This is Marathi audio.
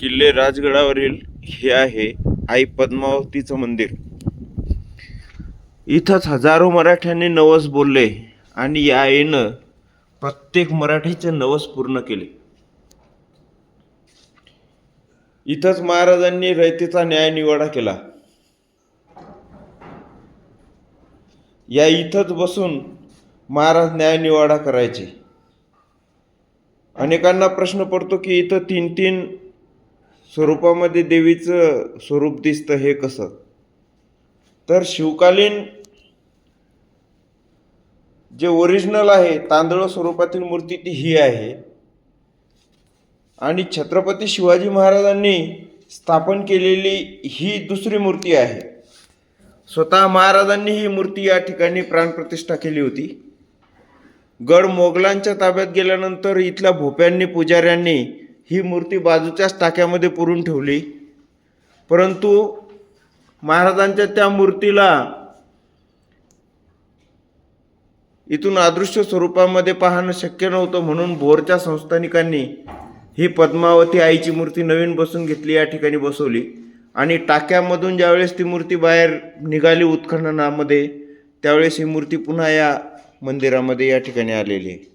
किल्ले राजगडावरील हे आहे आई पद्मावतीचं मंदिर. इथंच हजारो मराठ्यांनी नवस बोलले आणि या आईनं प्रत्येक मराठीचे नवस पूर्ण केले. इथंच महाराजांनी रयतेचा न्याय निवाडा केला. या इथंच बसून महाराज न्याय निवाडा करायचे. अनेकांना प्रश्न पडतो की इथं तीन तीन स्वरूपामध्ये देवीचं स्वरूप दिसतं, हे कसं? तर शिवकालीन जे ओरिजिनल आहे तांदळ स्वरूपातील मूर्ती ती ही आहे आणि छत्रपती शिवाजी महाराजांनी स्थापन केलेली ही दुसरी मूर्ती आहे. स्वतः महाराजांनी ही मूर्ती या ठिकाणी प्राणप्रतिष्ठा केली होती. गड मोगलांच्या ताब्यात गेल्यानंतर इथल्या भोप्यांनी पुजाऱ्यांनी ही मूर्ती बाजूच्याच टाक्यामध्ये पुरून ठेवली. परंतु महाराजांच्या त्या मूर्तीला इथून अदृश्य स्वरूपामध्ये पाहणं शक्य नव्हतं, म्हणून भोरच्या संस्थानिकांनी ही पद्मावती आईची मूर्ती नवीन बसून घेतली, या ठिकाणी बसवली आणि टाक्यामधून ज्यावेळेस ती मूर्ती बाहेर निघाली उत्खननामध्ये त्यावेळेस ही मूर्ती पुन्हा या मंदिरामध्ये या ठिकाणी आलेली आहे.